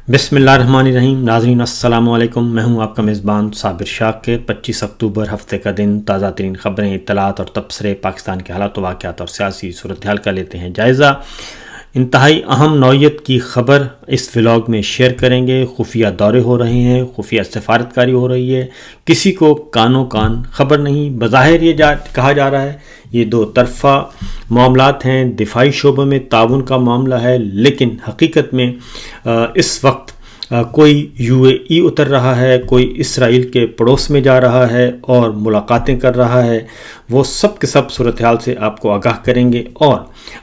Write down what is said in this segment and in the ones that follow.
بسم اللہ الرحمن الرحیم۔ ناظرین السلام علیکم، میں ہوں آپ کا میزبان صابر شاکر۔ 25 اکتوبر ہفتے کا دن، تازہ ترین خبریں، اطلاعات اور تبصرے، پاکستان کے حالات و واقعات اور سیاسی صورتحال کا لیتے ہیں جائزہ۔ انتہائی اہم نوعیت کی خبر اس ولاگ میں شیئر کریں گے۔ خفیہ دورے ہو رہے ہیں، خفیہ سفارتکاری ہو رہی ہے، کسی کو کانوں کان خبر نہیں۔ بظاہر یہ کہا جا رہا ہے یہ دو طرفہ معاملات ہیں، دفاعی شعبے میں تعاون کا معاملہ ہے، لیکن حقیقت میں اس وقت کوئی UAE اتر رہا ہے، کوئی اسرائیل کے پڑوس میں جا رہا ہے اور ملاقاتیں کر رہا ہے۔ وہ سب کے سب صورتحال سے آپ کو آگاہ کریں گے۔ اور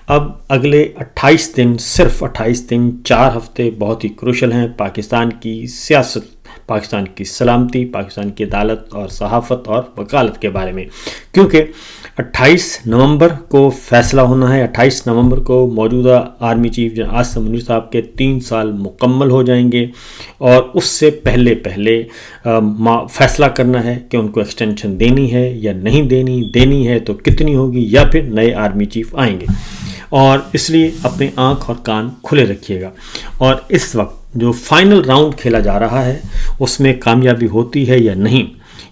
اب اگلے 28 دن، صرف 28 دن، 4 ہفتے بہت ہی کروشل ہیں پاکستان کی سیاست، پاکستان کی سلامتی، پاکستان کی عدالت اور صحافت اور وکالت کے بارے میں، کیونکہ 28 نومبر کو فیصلہ ہونا ہے۔ 28 نومبر کو موجودہ army chief general Asim Munir صاحب کے 3 سال مکمل ہو جائیں گے، اور اس سے پہلے فیصلہ کرنا ہے کہ ان کو ایکسٹینشن دینی ہے یا نہیں دینی ہے تو کتنی ہوگی، یا پھر نئے آرمی چیف آئیں گے۔ اور اس لیے اپنے آنکھ اور کان کھلے رکھیے گا۔ اور اس وقت جو فائنل راؤنڈ کھیلا جا رہا ہے اس میں کامیابی ہوتی ہے یا نہیں،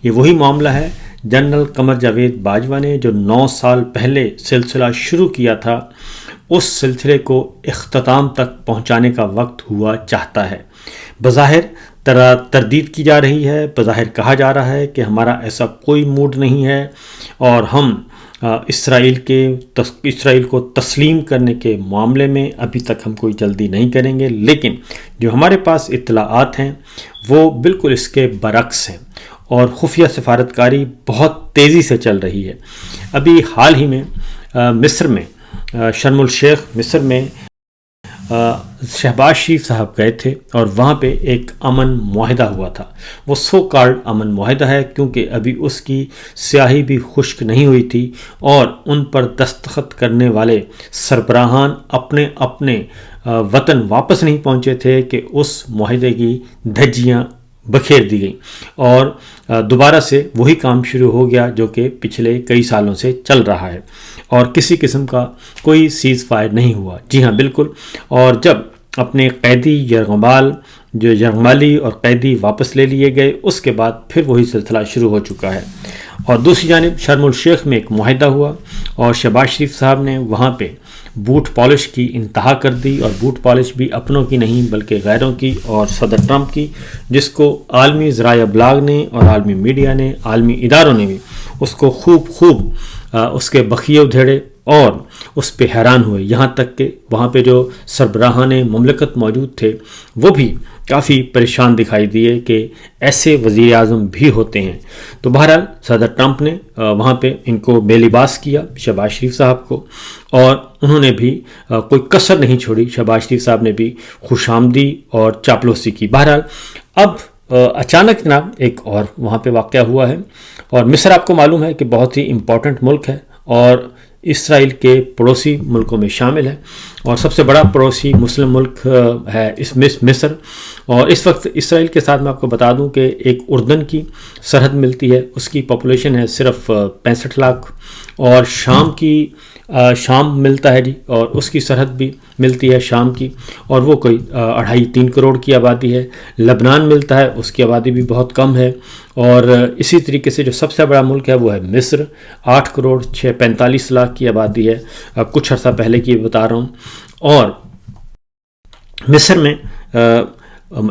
یہ وہی معاملہ ہے۔ جنرل قمر جاوید باجوہ نے جو 9 سال پہلے سلسلہ شروع کیا تھا، اس سلسلے کو اختتام تک پہنچانے کا وقت ہوا چاہتا ہے۔ بظاہر تردید کی جا رہی ہے، بظاہر کہا جا رہا ہے کہ ہمارا ایسا کوئی موڈ نہیں ہے اور ہم اسرائیل کو تسلیم کرنے کے معاملے میں ابھی تک ہم کوئی جلدی نہیں کریں گے، لیکن جو ہمارے پاس اطلاعات ہیں وہ بالکل اس کے برعکس ہیں، اور خفیہ سفارتکاری بہت تیزی سے چل رہی ہے۔ ابھی حال ہی میں مصر میں شرم الشیخ مصر میں شہباز شریف صاحب گئے تھے، اور وہاں پہ ایک امن معاہدہ ہوا تھا۔ وہ سو کالڈ امن معاہدہ ہے کیونکہ ابھی اس کی سیاہی بھی خشک نہیں ہوئی تھی، اور ان پر دستخط کرنے والے سربراہان اپنے وطن واپس نہیں پہنچے تھے کہ اس معاہدے کی دھجیاں بکھیر دی گئیں، اور دوبارہ سے وہی کام شروع ہو گیا جو کہ پچھلے کئی سالوں سے چل رہا ہے، اور کسی قسم کا کوئی سیز فائر نہیں ہوا۔ جی ہاں، بالکل۔ اور جب اپنے قیدی یرغمالی اور قیدی واپس لے لیے گئے، اس کے بعد پھر وہی سلسلہ شروع ہو چکا ہے۔ اور دوسری جانب شرم الشیخ میں ایک معاہدہ ہوا، اور شہباز شریف صاحب نے وہاں پہ بوٹ پالش کی انتہا کر دی، اور بوٹ پالش بھی اپنوں کی نہیں بلکہ غیروں کی اور صدر ٹرمپ کی، جس کو عالمی ذرائع ابلاغ نے اور عالمی میڈیا نے، عالمی اداروں نے بھی اس کو خوب اس کے بخیے ادھیڑے اور اس پہ حیران ہوئے، یہاں تک کہ وہاں پہ جو سربراہان مملکت موجود تھے وہ بھی کافی پریشان دکھائی دیے کہ ایسے وزیر اعظم بھی ہوتے ہیں۔ تو بہرحال صدر ٹرمپ نے وہاں پہ ان کو بے لباس کیا، شہباز شریف صاحب کو، اور انہوں نے بھی کوئی کسر نہیں چھوڑی۔ شہباز شریف صاحب نے بھی خوش آمدی اور چاپلوسی کی۔ بہرحال اب اچانک جناب ایک اور وہاں پہ واقعہ ہوا ہے، اور مصر آپ کو معلوم ہے کہ بہت ہی امپورٹنٹ ملک ہے اور اسرائیل کے پڑوسی ملکوں میں شامل ہے، اور سب سے بڑا پڑوسی مسلم ملک ہے مصر۔ اور اس وقت اسرائیل کے ساتھ میں آپ کو بتا دوں کہ ایک اردن کی سرحد ملتی ہے، اس کی پاپولیشن ہے صرف 65 لاکھ، اور شام ملتا ہے جی، اور اس کی سرحد بھی ملتی ہے شام کی، اور وہ کوئی 2.5-3 کروڑ کی آبادی ہے۔ لبنان ملتا ہے، اس کی آبادی بھی بہت کم ہے، اور اسی طریقے سے جو سب سے بڑا ملک ہے وہ ہے مصر، 8 کروڑ 45 لاکھ کی آبادی ہے، کچھ عرصہ پہلے کی بتا رہا ہوں۔ اور مصر میں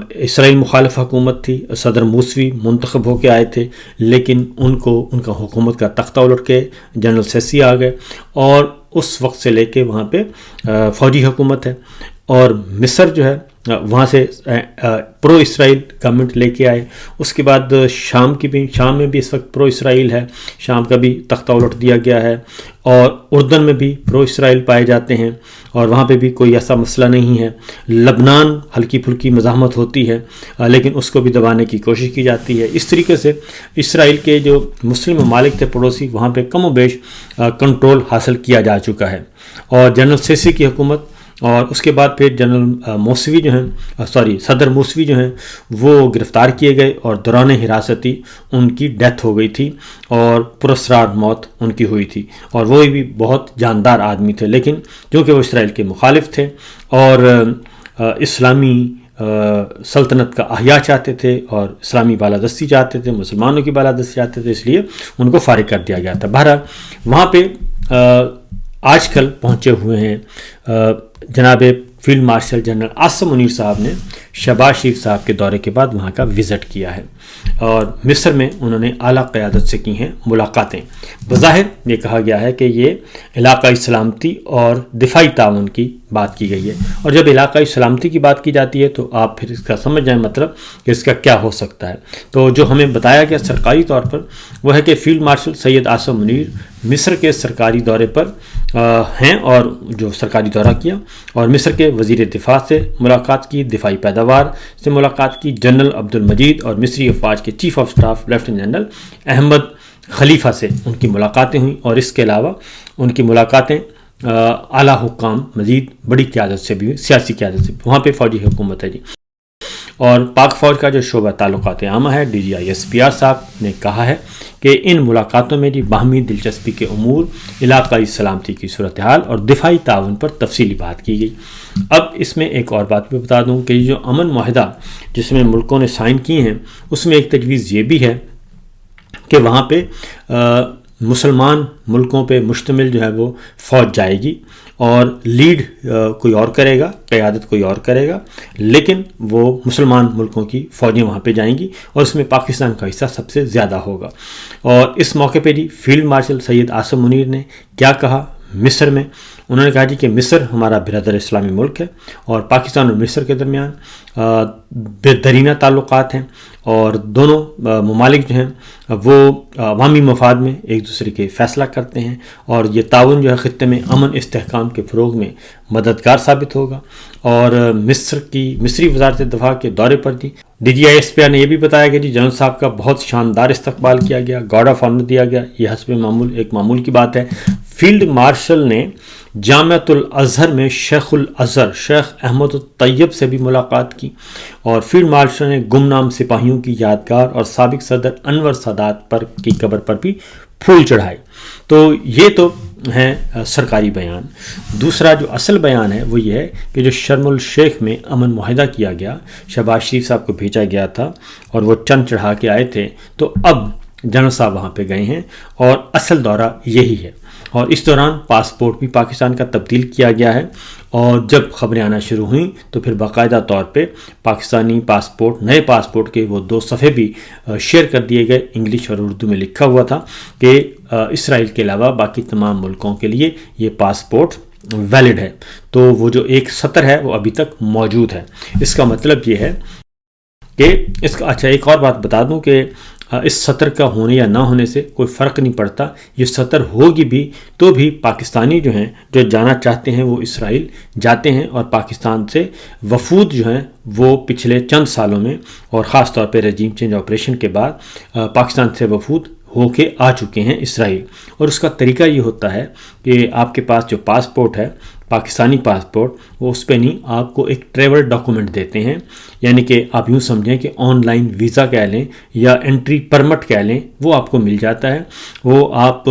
اسرائیل مخالف حکومت تھی، صدر موسوی منتخب ہو کے آئے تھے، لیکن ان کا حکومت کا تختہ الٹ کے جنرل سیسی آ گئے، اور اس وقت سے لے کے وہاں پہ فوجی حکومت ہے۔ اور مصر جو ہے وہاں سے پرو اسرائیل گورنمنٹ لے کے آئے۔ اس کے بعد شام میں بھی اس وقت پرو اسرائیل ہے، شام کا بھی تختہ الٹ دیا گیا ہے، اور اردن میں بھی پرو اسرائیل پائے جاتے ہیں، اور وہاں پہ بھی کوئی ایسا مسئلہ نہیں ہے۔ لبنان ہلکی پھلکی مزاحمت ہوتی ہے، لیکن اس کو بھی دبانے کی کوشش کی جاتی ہے۔ اس طریقے سے اسرائیل کے جو مسلم ممالک تھے پڑوسی، وہاں پہ کم و بیش کنٹرول حاصل کیا جا چکا ہے۔ اور جنرل سیسی کی حکومت، اور اس کے بعد پھر صدر موسوی جو ہیں وہ گرفتار کیے گئے، اور دوران حراستی ان کی ڈیتھ ہو گئی تھی، اور پراسرار موت ان کی ہوئی تھی، اور وہ بھی بہت جاندار آدمی تھے، لیکن چونکہ وہ اسرائیل کے مخالف تھے اور اسلامی سلطنت کا احیاء چاہتے تھے اور اسلامی بالادستی چاہتے تھے، مسلمانوں کی بالادستی چاہتے تھے، اس لیے ان کو فارغ کر دیا گیا تھا۔ بہرحال وہاں پہ آج کل پہنچے ہوئے ہیں جناب field marshal general Asim Munir صاحب نے شہباز شریف صاحب کے دورے کے بعد وہاں کا وزٹ کیا ہے، اور مصر میں انہوں نے اعلیٰ قیادت سے کی ہیں ملاقاتیں۔ بظاہر یہ کہا گیا ہے کہ یہ علاقائی سلامتی اور دفاعی تعاون کی بات کی گئی ہے، اور جب علاقائی سلامتی کی بات کی جاتی ہے تو آپ پھر اس کا سمجھ جائیں مطلب کہ اس کا کیا ہو سکتا ہے۔ تو جو ہمیں بتایا گیا سرکاری طور پر وہ ہے کہ فیلڈ مارشل سید عاصم منیر مصر کے سرکاری دورے پر ہیں، اور جو سرکاری دورہ کیا اور مصر کے وزیر دفاع سے ملاقات کی، دفاعی پیداوار سے ملاقات کی، جنرل عبد المجید اور مصری افواج کے chief of staff lieutenant general Ahmed Khalifa سے ان کی ملاقاتیں ہوئیں، اور اس کے علاوہ ان کی ملاقاتیں اعلیٰ حکام مزید بڑی قیادت سے بھی ہوئی، سیاسی قیادت سے بھی۔ وہاں پہ فوجی حکومت ہے جی، اور پاک فوج کا جو شعبہ تعلقات عامہ ہے DGISPR صاحب نے کہا ہے کہ ان ملاقاتوں میں باہمی دلچسپی کے امور، علاقائی سلامتی کی صورتحال اور دفاعی تعاون پر تفصیلی بات کی گئی۔ اب اس میں ایک اور بات بھی بتا دوں کہ یہ جو امن معاہدہ جس میں ملکوں نے سائن کیے ہیں، اس میں ایک تجویز یہ بھی ہے کہ وہاں پہ مسلمان ملکوں پہ مشتمل جو ہے وہ فوج جائے گی، اور لیڈ کوئی اور کرے گا، قیادت کوئی اور کرے گا، لیکن وہ مسلمان ملکوں کی فوجیں وہاں پہ جائیں گی، اور اس میں پاکستان کا حصہ سب سے زیادہ ہوگا۔ اور اس موقع پہ فیلڈ مارشل سید عاصم منیر نے کیا کہا مصر میں؟ انہوں نے کہا کہ مصر ہمارا برادر اسلامی ملک ہے، اور پاکستان اور مصر کے درمیان بہترینہ تعلقات ہیں، اور دونوں ممالک جو ہیں وہ عوامی مفاد میں ایک دوسرے کے فیصلہ کرتے ہیں، اور یہ تعاون جو ہے خطے میں امن استحکام کے فروغ میں مددگار ثابت ہوگا۔ اور مصری وزارت دفاع کے دورے پر DGISPR نے یہ بھی بتایا کہ جنرل صاحب کا بہت شاندار استقبال کیا گیا، گارڈ آف آنر دیا گیا، یہ حسب معمول ایک معمول کی بات ہے۔ فیلڈ مارشل نے جامعۃ الازہر میں شیخ الازہر شیخ احمد الطیب سے بھی ملاقات کی، اور فیلڈ مارشل نے گمنام سپاہیوں کی یادگار اور سابق صدر انور سادات کی قبر پر بھی پھول چڑھائے۔ تو یہ تو ہیں سرکاری بیان۔ دوسرا جو اصل بیان ہے وہ یہ ہے کہ جو شرم الشیخ میں امن معاہدہ کیا گیا، شہباز شریف صاحب کو بھیجا گیا تھا اور وہ چند چڑھا کے آئے تھے، تو اب جنرل صاحب وہاں پہ گئے ہیں، اور اصل دورہ یہی ہے۔ اور اس دوران پاسپورٹ بھی پاکستان کا تبدیل کیا گیا ہے، اور جب خبریں آنا شروع ہوئیں تو پھر باقاعدہ طور پہ پاکستانی پاسپورٹ، نئے پاسپورٹ کے وہ 2 صفحے بھی شیئر کر دیے گئے، انگلش اور اردو میں لکھا ہوا تھا کہ اسرائیل کے علاوہ باقی تمام ملکوں کے لیے یہ پاسپورٹ ویلڈ ہے۔ تو وہ جو ایک سطر ہے وہ ابھی تک موجود ہے۔ اس کا مطلب یہ ہے کہ اچھا ایک اور بات بتا دوں کہ اس سطر کا ہونے یا نہ ہونے سے کوئی فرق نہیں پڑتا، یہ سطر ہوگی بھی تو بھی پاکستانی جو ہیں جو جانا چاہتے ہیں وہ اسرائیل جاتے ہیں، اور پاکستان سے وفود جو ہیں وہ پچھلے چند سالوں میں اور خاص طور پہ رجیم چینج آپریشن کے بعد پاکستان سے وفود ہو کے آ چکے ہیں اسرائیل۔ اور اس کا طریقہ یہ ہوتا ہے کہ آپ کے پاس جو پاسپورٹ ہے پاکستانی پاسپورٹ، وہ اس پہ نہیں، آپ کو ایک ٹریول ڈاکومنٹ دیتے ہیں، یعنی کہ آپ یوں سمجھیں کہ آن لائن ویزا کہہ لیں یا انٹری پرمٹ کہہ لیں، وہ آپ کو مل جاتا ہے۔ وہ آپ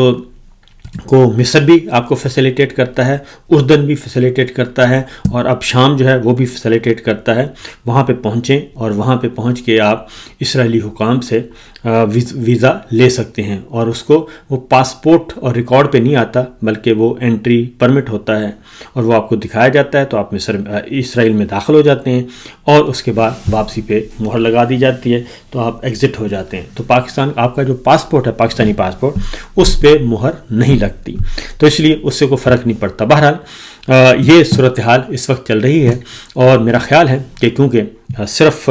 کو مصر بھی آپ کو فیسیلیٹیٹ کرتا ہے، اردن بھی فیسیلیٹیٹ کرتا ہے، اور اب شام جو ہے وہ بھی فیسیلیٹیٹ کرتا ہے۔ وہاں پہ پہنچیں اور وہاں پہ پہنچ کے آپ اسرائیلی حکام سے ویزا لے سکتے ہیں، اور اس کو وہ پاسپورٹ اور ریکارڈ پہ نہیں آتا بلکہ وہ انٹری پرمٹ ہوتا ہے، اور وہ آپ کو دکھایا جاتا ہے، تو آپ اسرائیل میں داخل ہو جاتے ہیں، اور اس کے بعد واپسی پہ مہر لگا دی جاتی ہے، تو آپ ایگزٹ ہو جاتے ہیں۔ تو پاکستان آپ کا جو پاسپورٹ ہے پاکستانی پاسپورٹ، اس پہ مہر نہیں لگتی، تو اس لیے اس سے کوئی فرق نہیں پڑتا۔ بہرحال یہ صورتحال اس وقت چل رہی ہے، اور میرا خیال ہے کہ کیونکہ صرف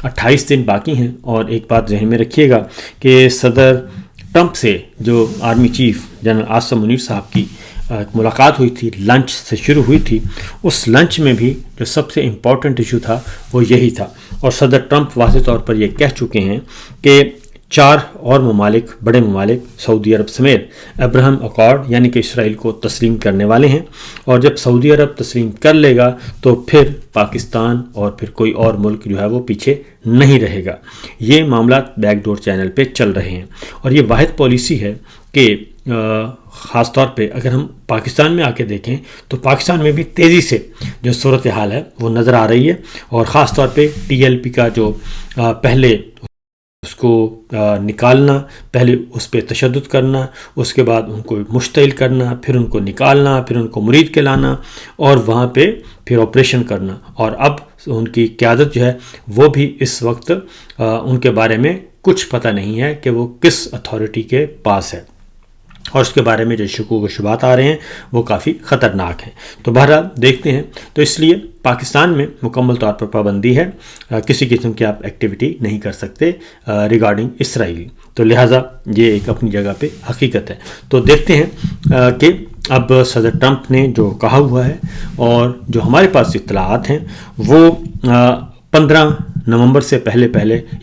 28 دن باقی ہیں، اور ایک بات ذہن میں رکھیے گا کہ صدر ٹرمپ سے جو army chief general Asim Munir صاحب کی ملاقات ہوئی تھی، لنچ سے شروع ہوئی تھی، اس لنچ میں بھی جو سب سے امپورٹنٹ ایشو تھا وہ یہی تھا، اور صدر ٹرمپ واضح طور پر یہ کہہ چکے ہیں کہ 4 اور ممالک، بڑے ممالک سعودی عرب سمیت ابراہم اکارڈ یعنی کہ اسرائیل کو تسلیم کرنے والے ہیں، اور جب سعودی عرب تسلیم کر لے گا تو پھر پاکستان اور پھر کوئی اور ملک جو ہے وہ پیچھے نہیں رہے گا۔ یہ معاملات بیک ڈور چینل پہ چل رہے ہیں، اور یہ واحد پالیسی ہے کہ خاص طور پہ اگر ہم پاکستان میں آ کے دیکھیں تو پاکستان میں بھی تیزی سے جو صورتحال ہے وہ نظر آ رہی ہے، اور خاص طور پہ ٹی ایل پی کا جو پہلے اس کو نکالنا، پہلے اس پہ تشدد کرنا، اس کے بعد ان کو مشتعل کرنا، پھر ان کو نکالنا، پھر ان کو مرید کے لانا، اور وہاں پہ پھر آپریشن کرنا، اور اب ان کی قیادت جو ہے وہ بھی اس وقت ان کے بارے میں کچھ پتہ نہیں ہے کہ وہ کس اتھارٹی کے پاس ہے، اور اس کے بارے میں جو شکوک و شبہات آ رہے ہیں وہ کافی خطرناک ہیں۔ تو بہرحال دیکھتے ہیں، تو اس لیے پاکستان میں مکمل طور پر پابندی ہے، کسی قسم کی آپ ایکٹیویٹی نہیں کر سکتے ریگارڈنگ اسرائیل، تو لہٰذا یہ ایک اپنی جگہ پہ حقیقت ہے۔ تو دیکھتے ہیں کہ اب صدر ٹرمپ نے جو کہا ہوا ہے، اور جو ہمارے پاس اطلاعات ہیں وہ 15 نومبر سے پہلے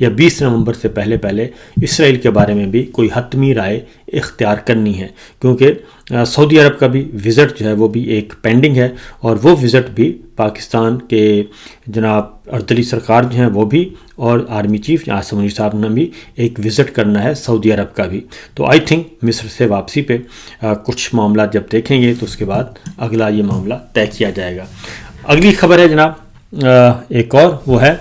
یا 20 نومبر سے پہلے اسرائیل کے بارے میں بھی کوئی حتمی رائے اختیار کرنی ہے، کیونکہ سعودی عرب کا بھی وزٹ جو ہے وہ بھی ایک پینڈنگ ہے، اور وہ وزٹ بھی پاکستان کے جناب اردلی سرکار جو ہیں وہ بھی، اور آرمی چیف عاصم منیر صاحب نے بھی ایک وزٹ کرنا ہے سعودی عرب کا بھی۔ تو آئی تھنک مصر سے واپسی پہ کچھ معاملات جب دیکھیں گے تو اس کے بعد اگلا یہ معاملہ طے کیا جائے گا۔ اگلی خبر ہے جناب ایک اور، وہ ہے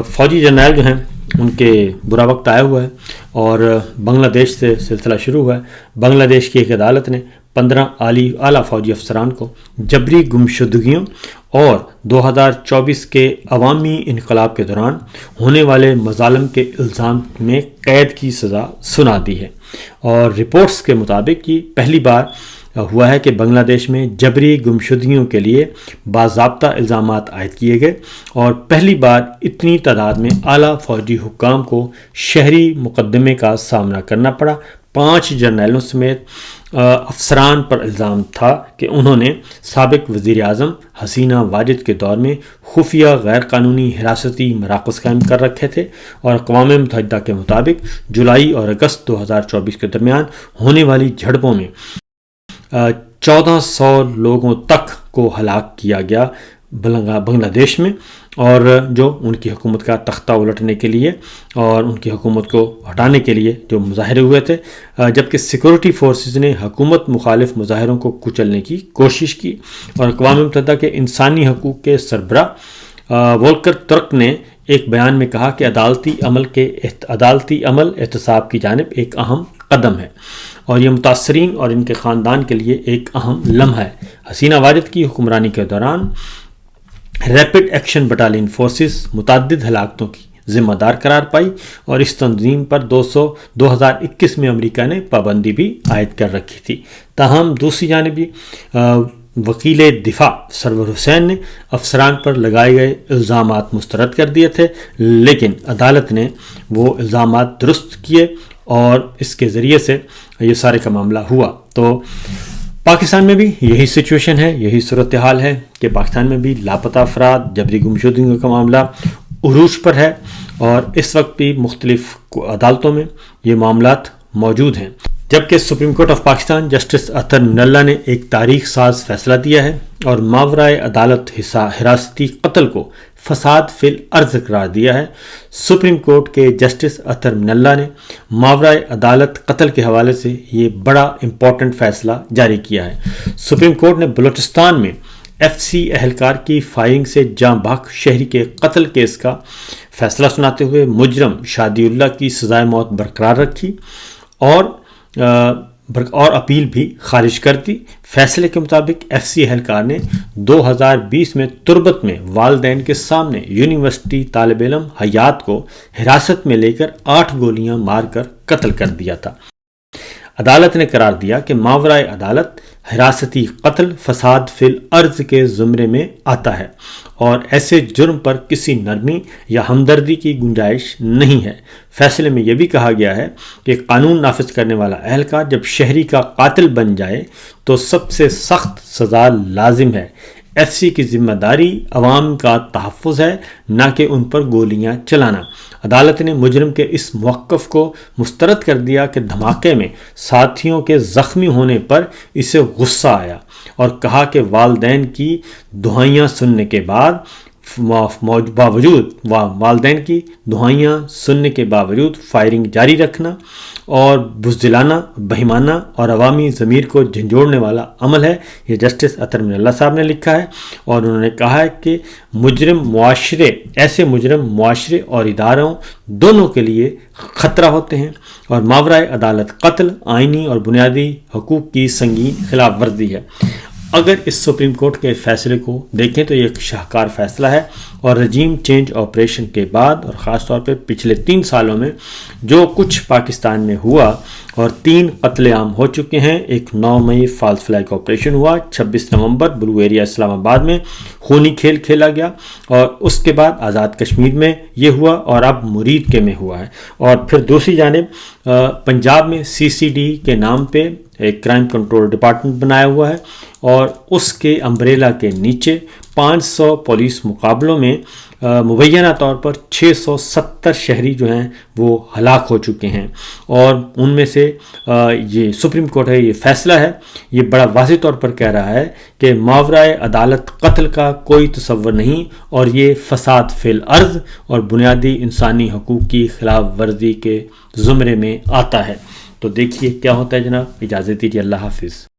فوجی جرنیل جو ہیں ان کے برا وقت آیا ہوا ہے، اور بنگلہ دیش سے سلسلہ شروع ہوا ہے۔ بنگلہ دیش کی ایک عدالت نے 15 اعلیٰ فوجی افسران کو جبری گمشدگیوں اور 2024 کے عوامی انقلاب کے دوران ہونے والے مظالم کے الزام میں قید کی سزا سنا دی ہے، اور رپورٹس کے مطابق یہ پہلی بار ہوا ہے کہ بنگلہ دیش میں جبری گمشدگیوں کے لیے باضابطہ الزامات عائد کیے گئے، اور پہلی بار اتنی تعداد میں اعلیٰ فوجی حکام کو شہری مقدمے کا سامنا کرنا پڑا۔ 5 جرنیلوں سمیت افسران پر الزام تھا کہ انہوں نے سابق وزیر اعظم حسینہ واجد کے دور میں خفیہ غیر قانونی حراستی مراکز قائم کر رکھے تھے، اور اقوام متحدہ کے مطابق جولائی اور اگست 2024 کے درمیان ہونے والی جھڑپوں میں 1400 لوگوں تک کو ہلاک کیا گیا بنگلہ دیش میں، اور جو ان کی حکومت کا تختہ الٹنے کے لیے اور ان کی حکومت کو ہٹانے کے لیے جو مظاہرے ہوئے تھے، جبکہ سیکورٹی فورسز نے حکومت مخالف مظاہروں کو کچلنے کی کوشش کی۔ اور اقوام متحدہ کے انسانی حقوق کے سربراہ وولکر ترک نے ایک بیان میں کہا کہ عدالتی عمل احتساب کی جانب ایک اہم قدم ہے، اور یہ متاثرین اور ان کے خاندان کے لیے ایک اہم لمحہ ہے۔ حسینہ واجد کی حکمرانی کے دوران ریپڈ ایکشن بٹالین فورسز متعدد ہلاکتوں کی ذمہ دار قرار پائی، اور اس تنظیم پر 2021 میں امریکہ نے پابندی بھی عائد کر رکھی تھی۔ تاہم دوسری جانب وکیل دفاع سرور حسین نے افسران پر لگائے گئے الزامات مسترد کر دیے تھے، لیکن عدالت نے وہ الزامات درست کیے، اور اس کے ذریعے سے یہ سارے کا معاملہ ہوا۔ تو پاکستان میں بھی یہی سچویشن ہے، یہی صورتحال ہے کہ پاکستان میں بھی لاپتہ افراد، جبری گمشدگیوں کا معاملہ عروج پر ہے، اور اس وقت بھی مختلف عدالتوں میں یہ معاملات موجود ہیں، جبکہ supreme court of Pakistan justice Athar Minallah نے ایک تاریخ ساز فیصلہ دیا ہے، اور ماورائے عدالت حراستی قتل کو فساد فی الارض قرار دیا ہے۔ سپریم کورٹ کے جسٹس اطہر من اللہ نے ماورائے عدالت قتل کے حوالے سے یہ بڑا امپورٹنٹ فیصلہ جاری کیا ہے۔ سپریم کورٹ نے بلوچستان میں ایف سی اہلکار کی فائرنگ سے جاں بحق شہری کے قتل کیس کا فیصلہ سناتے ہوئے مجرم شادی اللہ کی سزائے موت برقرار رکھی، اور اپیل بھی خارج کر دی۔ فیصلے کے مطابق ایف سی اہلکار نے 2020 میں تربت میں والدین کے سامنے یونیورسٹی طالب علم حیات کو حراست میں لے کر 8 گولیاں مار کر قتل کر دیا تھا۔ عدالت نے قرار دیا کہ ماورائے عدالت حراستی قتل فساد فی الارض کے زمرے میں آتا ہے، اور ایسے جرم پر کسی نرمی یا ہمدردی کی گنجائش نہیں ہے۔ فیصلے میں یہ بھی کہا گیا ہے کہ قانون نافذ کرنے والا اہلکار جب شہری کا قاتل بن جائے تو سب سے سخت سزا لازم ہے۔ ایف سی کی ذمہ داری عوام کا تحفظ ہے، نہ کہ ان پر گولیاں چلانا۔ عدالت نے مجرم کے اس موقف کو مسترد کر دیا کہ دھماکے میں ساتھیوں کے زخمی ہونے پر اسے غصہ آیا، اور کہا کہ والدین کی دہائیاں سننے کے بعد باوجود والدین کی دعائیاں سننے کے باوجود فائرنگ جاری رکھنا اور بزدلانہ، بہیمانہ اور عوامی ضمیر کو جھنجھوڑنے والا عمل ہے۔ یہ جسٹس اطہر من اللہ صاحب نے لکھا ہے، اور انہوں نے کہا ہے کہ ایسے مجرم معاشرے اور اداروں دونوں کے لیے خطرہ ہوتے ہیں، اور ماورائے عدالت قتل آئینی اور بنیادی حقوق کی سنگین خلاف ورزی ہے۔ اگر اس سپریم کورٹ کے فیصلے کو دیکھیں تو یہ ایک شاہکار فیصلہ ہے، اور رجیم چینج آپریشن کے بعد اور خاص طور پہ پچھلے 3 سالوں میں جو کچھ پاکستان میں ہوا، اور 3 قتل عام ہو چکے ہیں۔ ایک 9 مئی فالس فلیگ آپریشن ہوا، 26 نومبر بلو ایریا اسلام آباد میں خونی کھیل کھیلا گیا، اور اس کے بعد آزاد کشمیر میں یہ ہوا، اور اب مرید کے میں ہوا ہے۔ اور پھر دوسری جانب پنجاب میں CCD کے نام پہ ایک کرائم کنٹرول ڈپارٹمنٹ بنایا ہوا ہے، اور اس کے امبریلا کے نیچے 500 پولیس مقابلوں میں مبینہ طور پر 670 شہری جو ہیں وہ ہلاک ہو چکے ہیں، اور ان میں سے یہ سپریم کورٹ ہے، یہ فیصلہ ہے، یہ بڑا واضح طور پر کہہ رہا ہے کہ ماورائے عدالت قتل کا کوئی تصور نہیں، اور یہ فساد فی الارض اور بنیادی انسانی حقوق کی خلاف ورزی کے زمرے میں آتا ہے۔ تو دیکھیے کیا ہوتا ہے جناب۔ اجازت دیجیے، اللہ حافظ۔